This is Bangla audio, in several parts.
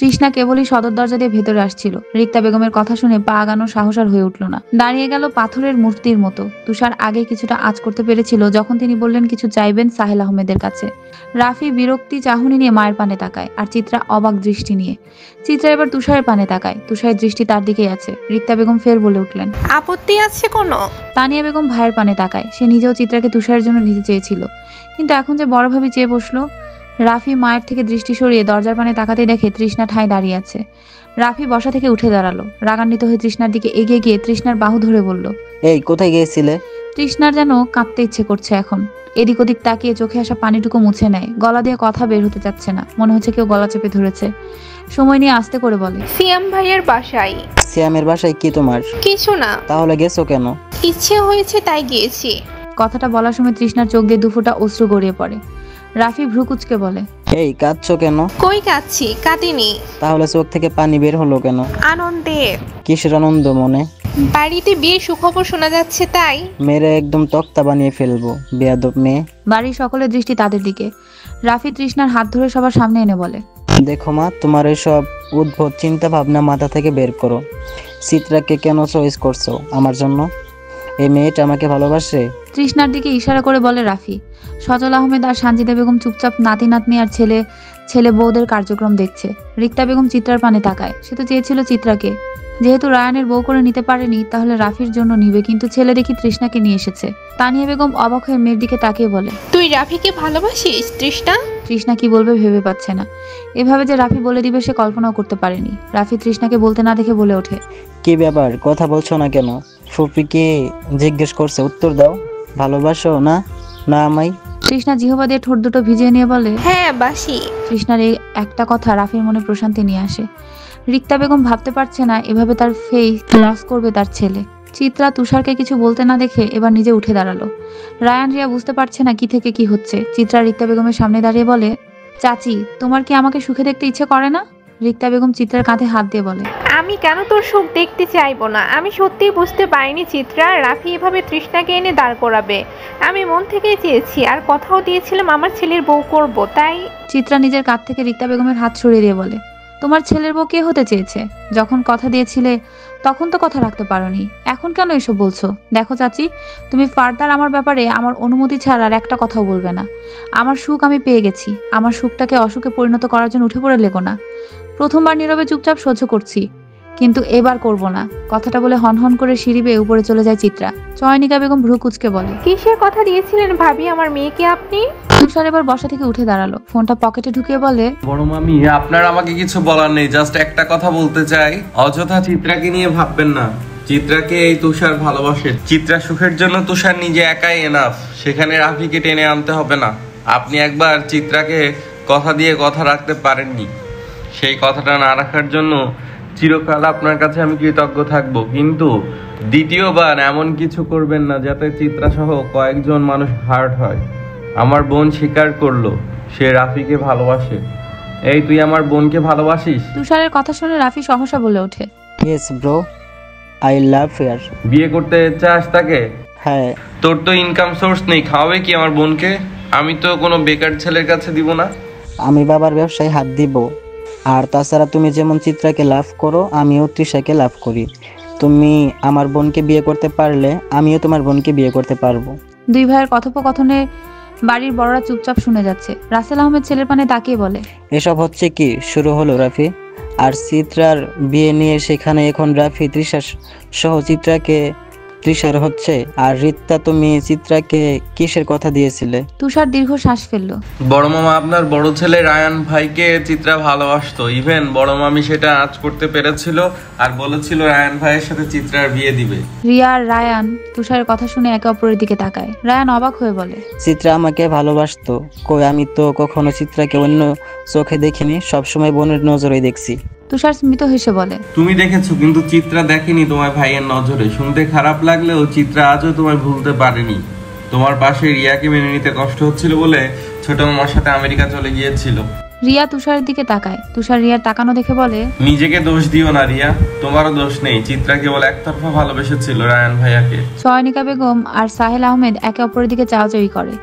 তৃষ্ণা কেবলই সদর দরজা দিয়ে ভেতরে আসছিল। রিক্তা বেগমের কথা শুনে পা আগানোর সাহস আর হয়ে উঠল না। দাঁড়িয়ে গেল পাথরের মূর্তির মতো। তুষার আগে কিছুটা আঁচ করতে পেরেছিল যখন তিনি বললেন কিছু চাইবেন সাহেল আহমেদের কাছে। রাফি বিরক্তি চাহনি নিয়ে মায়ের পানে তাকায়, আর চিত্রা অবাক দৃষ্টি নিয়ে। চিত্রা এবার তুষারের পানে তাকায়, তুষারের দৃষ্টি তার দিকেই আছে। রিক্তা বেগম ফের বলে উঠলেন, আপত্তি আছে কোনো? তানিয়া বেগম ভাইয়ের পানে তাকায়। সে নিজেও চিত্রাকে তুষারের জন্য নিতে চেয়েছিল, কিন্তু এখন যে বড়ভাবে চেয়ে বসলো। রাফি মায়ের থেকে দৃষ্টি সরিয়ে দরজার পানে তাকাতে দেখে তৃষ্ণা ঠায় দাঁড়িয়ে আছে। রাফি বসা থেকে উঠে দাঁড়ালো, রাগান্বিত হয়ে তৃষ্ণার দিকে এগিয়ে গিয়ে তৃষ্ণার বাহু ধরে বলল, এই কোথায় গিয়েছিলে? তৃষ্ণার যেন কাঁদতে ইচ্ছে করছে এখন। এদিক ওদিক তাকিয়ে চোখে আসা পানিটুকু মুছে নেয়। গলা দিয়ে কথা বের হতে চাচ্ছে না, মনে হচ্ছে কেউ গলা চেপে ধরেছে। সময় নিয়ে আস্তে করে বলে, সিয়াম ভাইয়ের বাসায়। সিয়ামের বাসায় কি তোমার? কিছু না। তাহলে গেছো কেন? ইচ্ছে হয়েছে তাই গিয়েছি। কথাটা বলার সময় তৃষ্ণার চোখ দিয়ে দুফোঁটা অশ্রু গড়িয়ে পড়ে। রাফি ভ্রু কুঁচকে বলে, এই কাঁদছো কেন? কই কাঁদছি, কাঁদিনি। তাহলে চোখ থেকে পানি বের হলো কেন? আনন্দে। কিসের আনন্দ মনে? বাড়িতে বিয়ে সুখবর শোনা যাচ্ছে তাই। মেরে একদম তক্তা বানিয়ে ফেলবো বেয়াদব মেয়ে। বাড়ির সকলের দৃষ্টি তাদের দিকে। রাফি তৃষ্ণার হাত ধরে সবার সামনে এনে বলে, দেখো মা, তোমার এসব উদ্ভট চিন্তা ভাবনা মাথা থেকে বের করো। চিত্রাকে কেন চয়েস করছো আমার জন্য? এই মেয়েটা আমাকে ভালোবাসে। তৃষ্ণার দিকে ইশারা করে বলে রাফি। সজল আহমেদ আর সানজিদা বেগম চুপচাপ নাতি নাতনি আর ছেলে বউদের কার্যক্রম দেখছে। রিক্তা বেগম চিত্রার পানে তাকায়। সে তো চেয়েছিল চিত্রাকে, যেহেতু রায়ানের বউ করে নিতে পারেনি তাহলে রাফির জন্য নিবে, কিন্তু ছেলে দেখি তৃষ্ণাকে নিয়ে এসেছে। তানিয়া বেগম অবাক হয়ে মেয়ের দিকে তাকিয়ে বলে, তুই রাফিকে ভালোবাসিস তৃষ্ণা? তৃষ্ণা কি বলবে ভেবে পাচ্ছে না। এভাবে যে রাফি বলে দিবে সে কল্পনাও করতে পারেনি। রাফি তৃষ্ণাকে বলতে না দেখে বলে ওঠে, কি ব্যাপার, কথা বলছো না কেন? ফুপিকে জিজ্ঞেস করছে, উত্তর দাও। ভালোবাসো না না আমায়? তৃষ্ণা জিহবা দিয়ে ঠোঁট দুটো ভিজিয়ে নিয়ে বলে, হ্যাঁ বাসি। তৃষ্ণার এই একটা কথা রাফির মনে প্রশান্তি নিয়ে আসে। রিক্তা বেগম ভাবতে পারছে না এভাবে তার ফেস লস করবে তার ছেলে। চিত্রা তুষারকে কিছু বলতে না দেখে এবার নিজে উঠে দাঁড়ালো। রায়ান রিয়া বুঝতে পারছে না কি থেকে কি হচ্ছে। চিত্রা রিক্তা বেগমের সামনে দাঁড়িয়ে বলে, চাচি তোমার কি আমাকে সুখে দেখতে ইচ্ছে করে না? রিক্তা বেগম চিত্রার কাঁধে হাত দিয়ে বলে, আমি কেন তোর সুখ দেখতে চাইবো না? আমি সত্যিই বুঝতে পারিনি চিত্রা রাফি এভাবে তৃষ্ণাকে এনে দাঁড় করাবে। আমি মন থেকেই চেয়েছি আর কথাও দিয়েছিলাম আমার ছেলের বউ করব, তাই। চিত্রা নিজের কাঁধ থেকে রিক্তা বেগমের হাত সরিয়ে দিয়ে বলে, তোমার ছেলের বউ কে হতে চেয়েছে? যখন কথা দিয়েছিলে তখন তো কথা রাখতে পারোনি, এখন কেন এসব বলছো? দেখো চাচি, তুমি ফার্দার আমার ব্যাপারে আমার অনুমতি ছাড়া আর একটা কথাও বলবে না। আমার সুখ আমি পেয়ে গেছি, আমার সুখটাকে অসুখে পরিণত করার জন্য উঠে পড়ে লেগো না। প্রথমবার নীরবে চুপচাপ সহ্য করছি, কিন্তু এবার করব না। কথাটা বলে হনহন করে সিঁড়ি বেয়ে উপরে চলে যায় চিত্রা। চয়নিকা বেগম ভ্রু কুঁচকে বলে, কিসের কথা দিয়েছিলেন ভাবি আমার মেয়েকে আপনি? তুষার এবার বসা থেকে উঠে দাঁড়ালো, ফোনটা পকেটে ঢুকিয়ে বলে, বড় মামি আপনার আমাকে কিছু বলার নেই, জাস্ট একটা কথা বলতে চাই। অযথা চিত্রাকে নিয়ে ভাববেন না। চিত্রাকে এই তুষার ভালোবাসে। চিত্রা সুখের জন্য তুষার নিজে একাই এনাফ, সেখানে রাফিকে টেনে আনতে হবে না। আপনি একবার চিত্রাকে কথা দিয়ে কথা রাখতে পারেননি, সেই কথাটা না রাখার জন্য চিরকাল আপনার কাছে আমি কৃতজ্ঞ থাকব। কিন্তু দ্বিতীয়বার এমন কিছু করবেন না যাতে চিত্রা সহ কয়েকজন মানুষ হার্ট হয়। আমার বোন স্বীকার করলো সে রাফিকে ভালোবাসে। এই তুই আমার বোনকে ভালোবাসিস? তুষারের কথা শুনে রাফি সহসা বলে ওঠে, yes bro, I love here. বিয়ে করতে চাস তাকে? হ্যাঁ। তোর তো ইনকাম সোর্স নেই, খাওয়াবে কি আমার বোনকে? আমি তো কোনো বেকার ছেলের কাছে দিব না। আমি বাবার ব্যবসায় হাত দিব। আর তাছাড়া তুমি যেমন চিত্রাকে লাভ করো, আমিও তৃষাকে লাভ করি। তুমি আমার বোনকে বিয়ে করতে পারলে আমিও তোমার বোনকে বিয়ে করতে পারবো। দুই ভাইয়ের কথোপকথনে বাড়ির বড়রা চুপচাপ শুনে যাচ্ছে। রাসেল আহমেদ ছেলের পানে তাকিয়ে বলে, এসব হচ্ছে কি শুরু হলো রাফি? আর চিত্রার বিয়ে নিয়ে সেখানে এখন রাফি তৃষা সহ চিত্রাকে তৃষার হচ্ছে। আর রিক্তা, তুমি চিত্রাকে কিসের কথা দিয়েছিলে? তুষার দীর্ঘ শ্বাস ফেললো। বড় মামা আপনার বড় ছেলে রায়ান ভাইকে চিত্রা ভালোবাসতো। ইভেন বড় মামি সেটা আজ করতে পেরেছিল আর বলেছিল রায়ান ভাইয়ের সাথে চিত্রার বিয়ে দিবে। রিয়া আর রায়ান তুষারের কথা শুনে একে অপরের দিকে তাকায়। রায়ান অবাক হয়ে বলে, চিত্রা আমাকে ভালোবাসতো? কই, আমি তো কখনো চিত্রাকে অন্য চোখে দেখিনি, সবসময় বোনের নজরেই দেখছি। তুষার স্মিত হেসে বলে, তুমি দেখেছো কিন্তু চিত্রা দেখেনি তোমার ভাইয়ের নজরে। শুনতে খারাপ লাগলেও চিত্রা আজও তোমায় ভুলতে পারেনি। তোমার পাশে রিয়াকে মেনে নিতে কষ্ট হচ্ছিল বলে ছোট মামার সাথে আমেরিকা চলে গিয়েছিল। রিয়া তুষারের দিকে তাকায়। তুষার রিয়ার তাকানো দেখে বলে, নিজেকে দোষ দিও না রিয়া, তোমারও দোষ নেই। চিত্রা কেবল একতরফা ভালোবেসেছিল রায়ান ভাইয়াকে। চয়নিকা বেগম আর সাহেল আহমেদ একে অপরের দিকে চাওয়াচাওয়ি করে।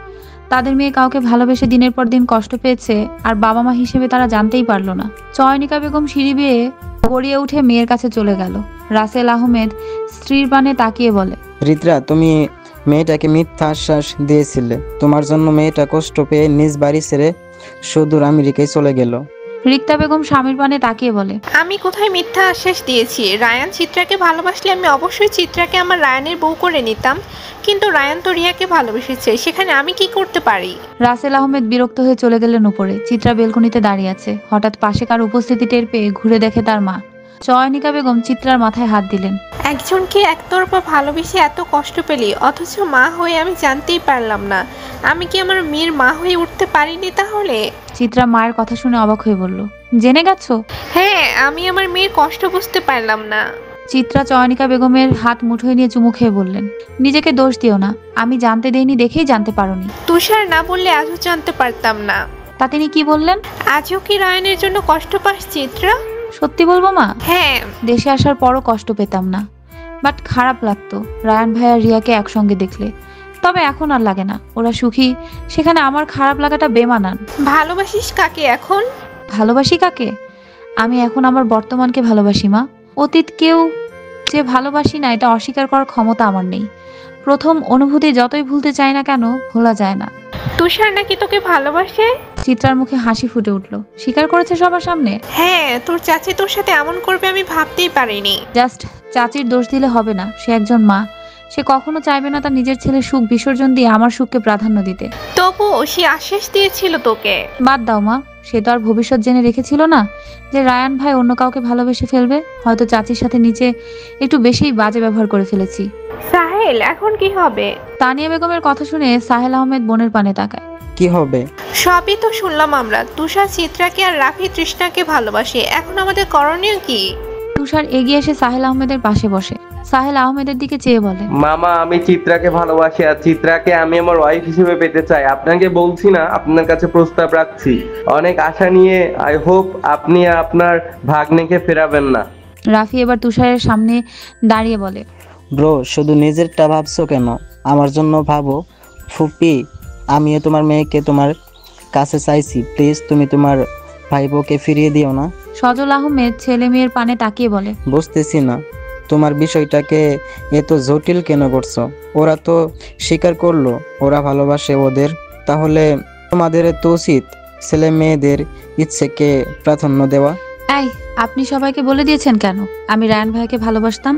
তাদের মেয়ে কাউকে ভালোবেসে দিনের পর দিন কষ্ট পেয়েছে, আর বাবা মা হিসেবে তারা জানতেই পারলো না। চয়নিকা বেগম সিঁড়ি বেয়ে গড়িয়ে উঠে মেয়ের কাছে চলে গেল। রাসেল আহমেদ স্ত্রীর পানে তাকিয়ে বলে, রিত্রা, তুমি মেয়েটাকে মিথ্যা আশ্বাস দিয়েছিলে। তোমার জন্য মেয়েটা কষ্ট পেয়ে নিজ বাড়ি ছেড়ে সুদূর আমেরিকায় চলে গেল। রিক্তা বেগম স্বামীর পানে তাকিয়ে বলে, আমি কোথায় মিথ্যা আশ্বাস দিয়েছি? রায়ান চিত্রাকে ভালোবাসলে আমি অবশ্যই চিত্রাকে আমার রায়ানের বউ করে নিতাম, কিন্তু রায়ান তো রিয়াকে ভালোবেসেছে, সেখানে আমি কি করতে পারি? রাসেল আহমেদ বিরক্ত হয়ে চলে গেলেন উপরে। চিত্রা বেলকনিতে দাঁড়িয়ে আছে। হঠাৎ পাশে কার উপস্থিতি টের পেয়ে ঘুরে দেখে তার মা। চয়নিকা বেগম চিত্রার মাথায় হাত দিলেন। একজনকে একতরফা ভালোবেসে এত কষ্ট পেলি, অথচ মা হয়ে আমি জানতেই পারলাম না। আমি কি আমার মেয়ের মা হয়ে উঠতে পারিনি তাহলে? চিত্রা মায়ের কথা শুনে অবাক হয়ে বলল, জেনে গেছো? হ্যাঁ, আমি আমার মেয়ের কষ্ট বুঝতে পারলাম না। চিত্রা চয়নিকা বেগমের হাত মুঠোয় নিয়ে চুমু খেয়ে বললেন, নিজেকে দোষ দিও না, আমি জানতে দেইনি দেখেই জানতে পারোনি। তুষার না বললে আজও জানতে পারতাম না। তা তিনি কি বললেন? আজও কি রায়ানের জন্য কষ্ট পাস চিত্রা? সত্যি বলবো মা, হ্যাঁ। দেশে আসার পরও কষ্ট পেতাম না, বাট খারাপ লাগতো রায়ান ভাই আর রিয়াকে একসঙ্গে দেখলে। তবে এখন আর লাগে না, ওরা সুখী, সেখানে আমার খারাপ লাগাটা বেমানান। ভালোবাসিস কাকে এখন? ভালোবাসি কাকে? আমি এখন আমার বর্তমানকে ভালোবাসি মা। অতীত কেউ যে ভালোবাসি না এটা অস্বীকার করার ক্ষমতা আমার নেই। প্রথম অনুভূতি যতই ভুলতে চাই না কেন, ভোলা যায় না। তুষার নাকি তোকে ভালোবাসে? চিত্রার মুখে হাসি ফুটে উঠল। স্বীকার করেছে সবার সামনে? হ্যাঁ, তোর চাচি তোর সাথে এমন করবে আমি ভাবতেই পারিনি। জাস্ট চাচির দোষ দিলে হবে না, সে একজন মা। সে কখনো চাইবে না তার নিজের ছেলের সুখ বিসর্জন দিয়ে আমার সুখকে প্রাধান্য দিতে। তবুও সে আশ্বাস দিয়েছিল তোকে। বাদ দাও মা, সে তো আর ভবিষ্যৎ জেনে রেখেছিল না যে রায়ান ভাই অন্য কাউকে ভালোবেসে ফেলবে। হয়তো চাচির সাথে নিচে একটু বেশিই বাজে ব্যবহার করে ফেলেছি। সাহেল, এখন কি হবে? তানিয়া বেগমের কথা শুনে সাহেল আহমেদ বোনের পানে তাকায়। কি হবে? সবই তো শুনলাম আমরা। তুষার চিত্রাকে আর রাফি তৃষ্ণাকে ভালোবাসে, এখন আমাদের করণীয় কি? তুষার এগিয়ে এসে সাহেল আহমেদের পাশে বসে। সাহেল আহমেদের দিকে চেয়ে বলে, মামা, আমি চিত্রাকে ভালোবাসি আর চিত্রাকে আমি আমার ওয়াইফ হিসেবে পেতে চাই। আপনাকে বলছি না, আপনার কাছে প্রস্তাব রাখছি। অনেক আশা নিয়ে আই হোপ আপনি আপনার ভাগ্নেকে ফেরাবেন না। রাফি এবার তুষারের সামনে দাঁড়িয়ে বলে, ব্রো, শুধু নিজেরটা ভাবছো কেন? আমার জন্য ভাবো। ফুপি, আমিও তোমার মেয়েকে তোমার কাছে চাইছি। প্লিজ তুমি তোমার ভাইবোকে ফিরিয়ে দিও না। সজল আহমেদ ছেলে মেয়ের পানে তাকিয়ে বলে, বুঝতেছি না তোমার বিষয়টাকে এত জটিল কেন করছো। ওরা তো স্বীকার করলো ওরা ভালোবাসে ওদের, তাহলে তোমাদের তো উচিত ছেলে মেয়েদের ইচ্ছেকে প্রাধান্য দেওয়া। এই, আপনি সবাইকে বলে দিয়েছেন কেন আমি রায়ান ভাইকে ভালোবাসতাম?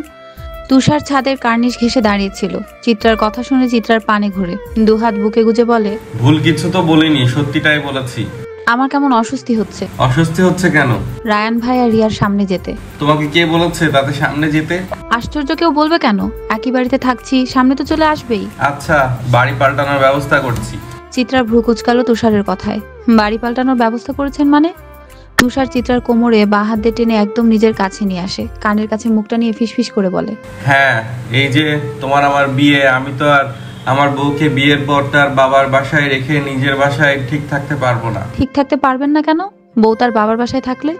তুষার ছাদের কার্নিশ ঘেঁষে দাঁড়িয়েছিল। চিত্রার কথা শুনে চিত্রার পানে ঘুরে দুহাত বুকে গুজে বলে, ভুল কিছু তো বলিনি, সত্যিটাই বলেছি। আমার কেমন অস্বস্তি হচ্ছে। অস্বস্তি হচ্ছে কেন? রায়ান ভাই আর রিয়ার সামনে যেতে। তোমাকে কে বলেছে তাতে সামনে যেতে? আশ্চর্য, কেউ বলবে কেন? একই বাড়িতে থাকছি, সামনে তো চলে আসবেই। আচ্ছা, বাড়ি পাল্টানোর ব্যবস্থা করছি। চিত্রা ভ্রু কুচকালো তুষারের কথায়। বাড়ি পাল্টানোর ব্যবস্থা করেছেন মানে? তুষার চিত্রার কোমরে বাঁ হাত দিয়ে টেনে একদম নিজের কাছে নিয়ে আসে। কানের কাছে মুখটা নিয়ে ফিসফিস করে বলে, হ্যাঁ, এই যে তোমার আমার বিয়ে, আমি তো আর আমার বউকে বিয়ের পর তার বাবার বাসায় রেখে নিজের বাসায় ঠিক থাকতে পারবো না। ঠিক থাকতে পারবেন না কেন? বউ তার বাবার বাসায় থাকলে?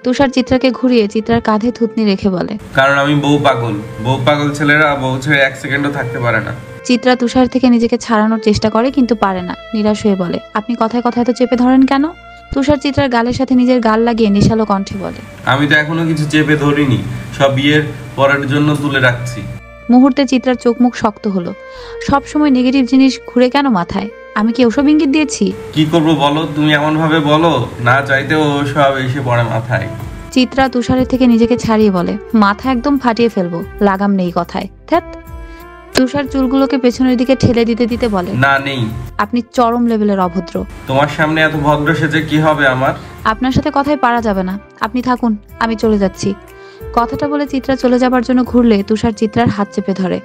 তুষার চিত্রাকে ঘুরিয়ে চিত্রার কাঁধে থুতনি রেখে বলে, কারণ আমি বউ পাগল। বউ পাগল ছেলেরা বউ ছেড়ে এক সেকেন্ডও থাকতে পারে না। চিত্রা তুষার থেকে নিজেকে ছাড়ানোর চেষ্টা করে কিন্তু পারে না। নিরাশ হয়ে বলে, আপনি কথায় কথায় তো চেপে ধরেন কেন? তুষার চিত্রার গালের সাথে নিজের গাল লাগিয়ে নেশালো কণ্ঠে বলে, আমি তো এখনো কিছু চেপে ধরিনি, সব বিয়ের পরের জন্য তুলে রাখছি। মুহূর্তে চিত্রার চোখ মুখ শক্ত হলো। সব সময় নেগেটিভ জিনিস ঘুরে কেন মাথায়? আমি কি ওসব ইঙ্গিত দিয়েছি? কি করবো বলো, তুমি এমন ভাবে বলো, না চাইতেও সব এসে পড়ে মাথায়। চিত্রা তুষারের থেকে নিজেকে ছাড়িয়ে বলে, মাথা একদম ফাটিয়ে ফেলবো, লাগাম নেই কথায়। ধ্যাৎ। তুষার চুলগুলোকে পেছনের দিকে ঠেলে দিতে দিতে বলে, না নেই। আপনি চরম লেভেলের অভদ্র। তোমার সামনে এত ভদ্র সেজে কি হবে আমার? আপনার সাথে কথায় পারা যাবে না, আপনি থাকুন, আমি চলে যাচ্ছি। কথাটা বলে চিত্রা চলে যাবার জন্য ঘুরলে তুষার চিত্রার হাত চেপে ধরে।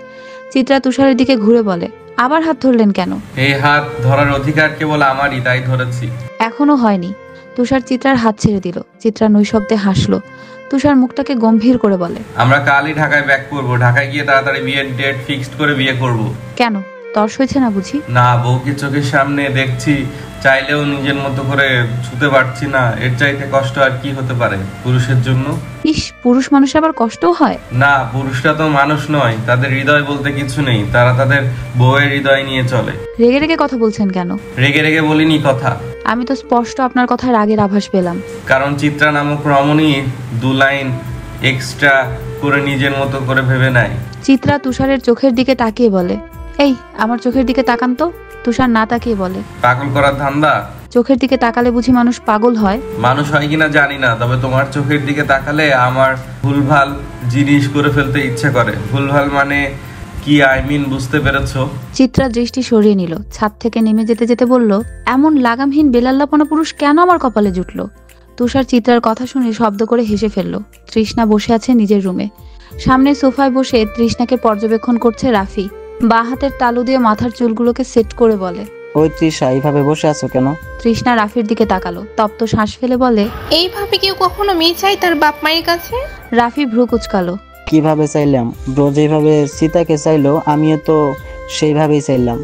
চিত্রা তুষারের দিকে ঘুরে বলে, আবার হাত ধরলেন কেন? এই হাত ধরার অধিকার কেবল আমারই, তাই ধরেছি। এখনো হয়নি। তুষার চিত্রার হাত ছেড়ে দিল। চিত্রা নৈশব্দে হাসলো। তুষার মুখটাকে গম্ভীর করে বলে, আমরা কালই ঢাকায় ব্যাক করবো। ঢাকায় গিয়ে তাড়াতাড়ি বিয়ের ডেট ফিক্সড করে বিয়ে করব। কেন? তর্স হয়েছে না বুঝি? না, বউকে চোখের সামনে দেখছি, চাইলেও নিজের মতো করে ছুতে পারছি না। এর চাইতে কষ্ট আর কি হতে পারে পুরুষের জন্য? ইস, পুরুষ মানুষের আবার কষ্টও হয়? না, পুরুষরা তো মানুষ নয়, তাদের হৃদয় বলতে কিছু নেই, তারা তাদের বউয়ের হৃদয় নিয়ে চলে। রেগে রেগে কথা বলছেন কেন? রেগে রেগে বলিনি কথা, আমি তো স্পষ্ট আপনার কথায় রাগের আভাস পেলাম। কারণ চিত্রা নামক রমণী 2 লাইন এক্সট্রা করে নিজের মতো করে ভেবে নেয়। চিত্রা তুষারের চোখের দিকে তাকিয়ে বলে, এই আমার চোখের দিকে তাকান তো। তুষার না তাকিয়ে বলে, পাগল করার ধান্দা? চোখের দিকে তাকালে বুঝি মানুষ পাগল হয়? মানুষ হয় কিনা জানি না, তবে তোমার চোখের দিকে তাকালে আমার ভুলভাল জিনিস করে ফেলতে ইচ্ছে করে। ভুলভাল মানে কি, আই মিন, বুঝতে পেরেছো? চিত্রা দৃষ্টি সরিয়ে নিল, ছাদ থেকে নেমে যেতে যেতে বলল, এমন লাগামহীন বেলাল্লাপনা পুরুষ কেন আমার কপালে জুটলো? তুষার চিত্রার কথা শুনে শব্দ করে হেসে ফেলল। তৃষ্ণা বসে আছে নিজের রুমে। সামনে সোফায় বসে তৃষ্ণাকে পর্যবেক্ষণ করছে রাফি। বাঁ হাতের তালু দিয়ে মাথার চুলগুলোকে সেট করে বলে, ওই তৃষা, এইভাবে বসে আছো কেন? তৃষ্ণা রাফির দিকে তাকালো, তপ্ত শ্বাস ফেলে বলে, এইভাবে কেউ কখনো মেয়ে চায় তার বাপ মায়ের কাছে? রাফি ভ্রু কুচকালো। কিভাবে চাইলাম? ব্রো যেভাবে সীতাকে চাইলো, আমিও তো সেইভাবেই চাইলাম।